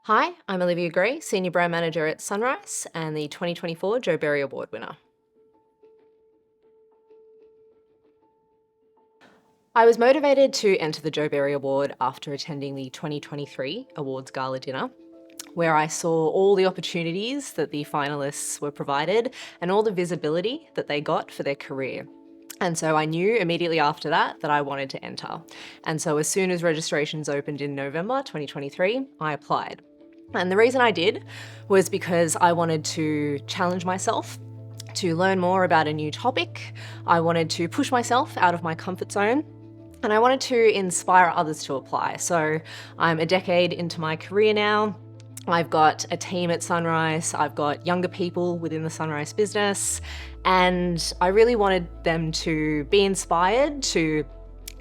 Hi, I'm Olivia Gray, Senior Brand Manager at SunRice and the 2024 Joe Berry Award winner. I was motivated to enter the Joe Berry Award after attending the 2023 Awards Gala dinner, where I saw all the opportunities that the finalists were provided and all the visibility that they got for their career. And so I knew immediately after that I wanted to enter. And so as soon as registrations opened in November 2023, I applied. And the reason I did was because I wanted to challenge myself to learn more about a new topic. I wanted to push myself out of my comfort zone. And I wanted to inspire others to apply. So I'm a decade into my career now. I've got a team at SunRice, I've got younger people within the SunRice business, and I really wanted them to be inspired to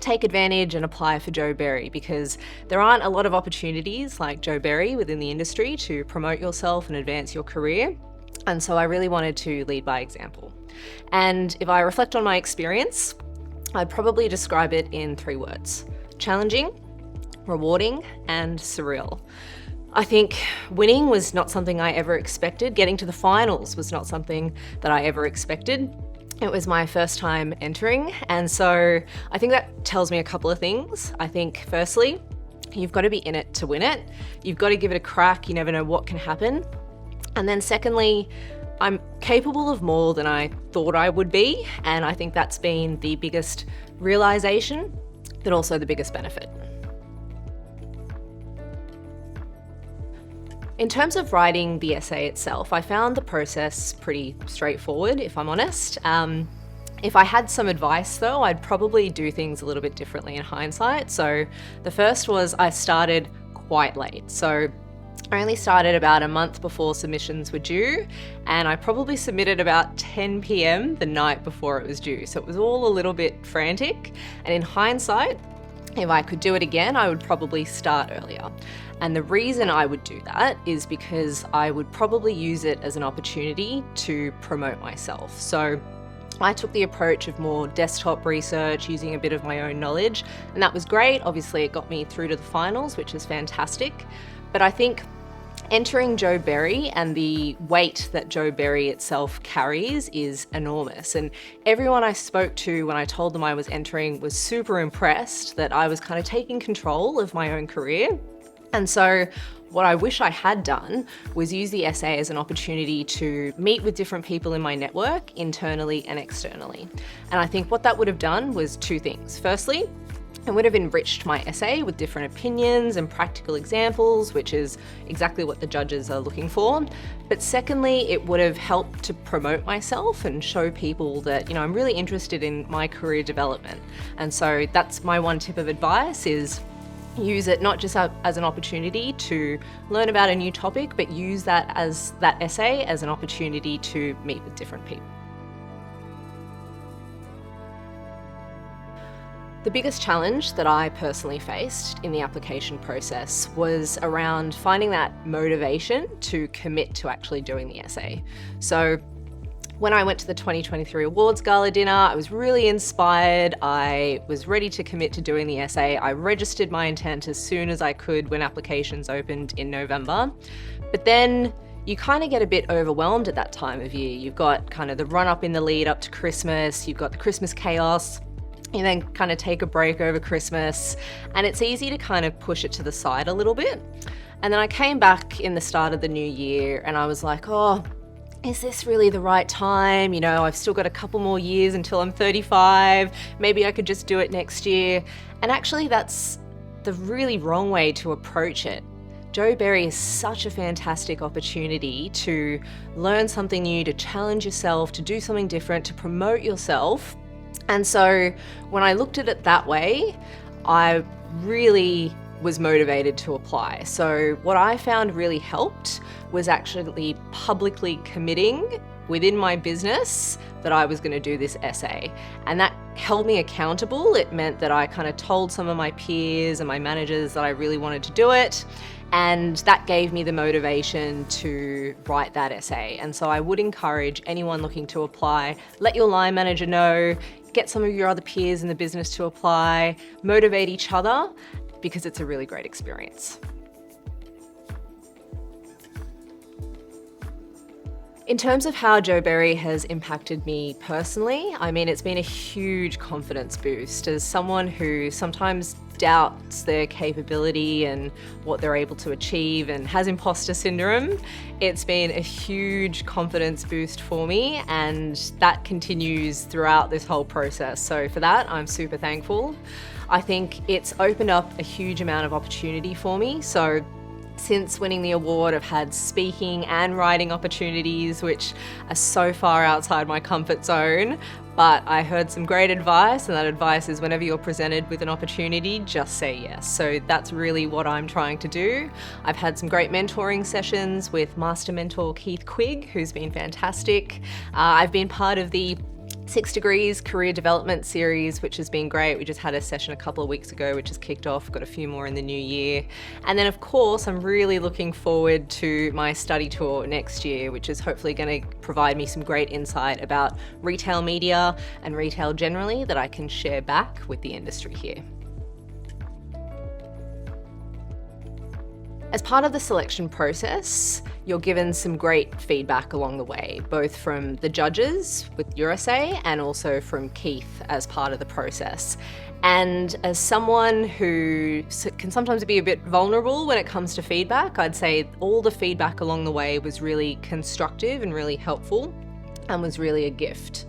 take advantage and apply for Joe Berry, because there aren't a lot of opportunities like Joe Berry within the industry to promote yourself and advance your career. And so I really wanted to lead by example. And if I reflect on my experience, I'd probably describe it in 3 words: challenging, rewarding, and surreal. I think winning was not something I ever expected. Getting to the finals was not something that I ever expected. It was my first time entering, and so I think that tells me a couple of things. I think firstly, you've got to be in it to win it. You've got to give it a crack. You never know what can happen. And then secondly, I'm capable of more than I thought I would be, and I think that's been the biggest realization, but also the biggest benefit. In terms of writing the essay itself, I found the process pretty straightforward, if I'm honest. If I had some advice though, I'd probably do things a little bit differently in hindsight. So the first was I started quite late. So I only started about a month before submissions were due, and I probably submitted about 10 p.m. the night before it was due. So it was all a little bit frantic. And in hindsight, if I could do it again, I would probably start earlier. And the reason I would do that is because I would probably use it as an opportunity to promote myself. So I took the approach of more desktop research, using a bit of my own knowledge, and that was great. Obviously, it got me through to the finals, which is fantastic. But I think entering Joe Berry and the weight that Joe Berry itself carries is enormous. And everyone I spoke to when I told them I was entering was super impressed that I was kind of taking control of my own career. And so what I wish I had done was use the essay as an opportunity to meet with different people in my network, internally and externally. And I think what that would have done was 2 things. Firstly, it would have enriched my essay with different opinions and practical examples, which is exactly what the judges are looking for. But secondly, it would have helped to promote myself and show people that, I'm really interested in my career development. And so that's my one tip of advice is use it not just as an opportunity to learn about a new topic, but use that essay as an opportunity to meet with different people. The biggest challenge that I personally faced in the application process was around finding that motivation to commit to actually doing the essay. So when I went to the 2023 Awards Gala dinner, I was really inspired. I was ready to commit to doing the essay. I registered my intent as soon as I could when applications opened in November. But then you kind of get a bit overwhelmed at that time of year. You've got kind of the run up in the lead up to Christmas, you've got the Christmas chaos. You then kind of take a break over Christmas, and it's easy to kind of push it to the side a little bit. And then I came back in the start of the new year and I was like, is this really the right time? I've still got a couple more years until I'm 35. Maybe I could just do it next year. And actually that's the really wrong way to approach it. Joe Berry is such a fantastic opportunity to learn something new, to challenge yourself, to do something different, to promote yourself. And so when I looked at it that way, I really was motivated to apply. So what I found really helped was actually publicly committing within my business that I was going to do this essay. And that held me accountable. It meant that I kind of told some of my peers and my managers that I really wanted to do it. And that gave me the motivation to write that essay. And so I would encourage anyone looking to apply, let your line manager know, get some of your other peers in the business to apply, motivate each other, because it's a really great experience. In terms of how Joe Berry has impacted me personally, I mean, it's been a huge confidence boost. As someone who sometimes doubts their capability and what they're able to achieve and has imposter syndrome, it's been a huge confidence boost for me, and that continues throughout this whole process. So for that, I'm super thankful. I think it's opened up a huge amount of opportunity for me. So since winning the award, I've had speaking and writing opportunities, which are so far outside my comfort zone. But I heard some great advice, and that advice is whenever you're presented with an opportunity, just say yes. So that's really what I'm trying to do. I've had some great mentoring sessions with master mentor Keith Quigg, who's been fantastic. I've been part of the 6 Degrees Career Development Series, which has been great. We just had a session a couple of weeks ago, which has kicked off, got a few more in the new year. And then of course, I'm really looking forward to my study tour next year, which is hopefully going to provide me some great insight about retail media and retail generally that I can share back with the industry here. As part of the selection process, you're given some great feedback along the way, both from the judges with your essay and also from Keith as part of the process. And as someone who can sometimes be a bit vulnerable when it comes to feedback, I'd say all the feedback along the way was really constructive and really helpful and was really a gift.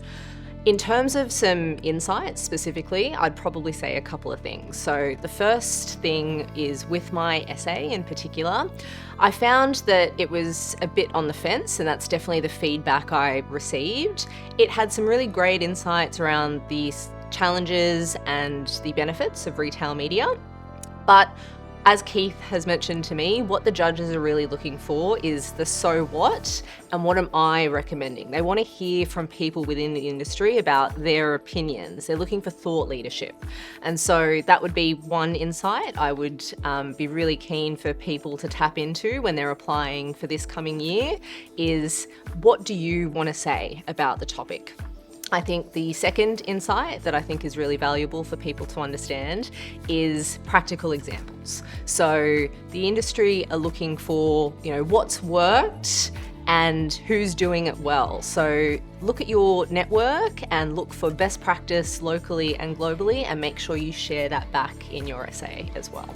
In terms of some insights specifically, I'd probably say a couple of things. So the first thing is with my essay in particular, I found that it was a bit on the fence, and that's definitely the feedback I received. It had some really great insights around the challenges and the benefits of retail media, but as Keith has mentioned to me, what the judges are really looking for is the so what and what am I recommending. They want to hear from people within the industry about their opinions. They're looking for thought leadership. And so that would be one insight I would be really keen for people to tap into when they're applying for this coming year is, what do you want to say about the topic? I think the second insight that I think is really valuable for people to understand is practical examples. So the industry are looking for, what's worked and who's doing it well. So look at your network and look for best practice locally and globally, and make sure you share that back in your essay as well.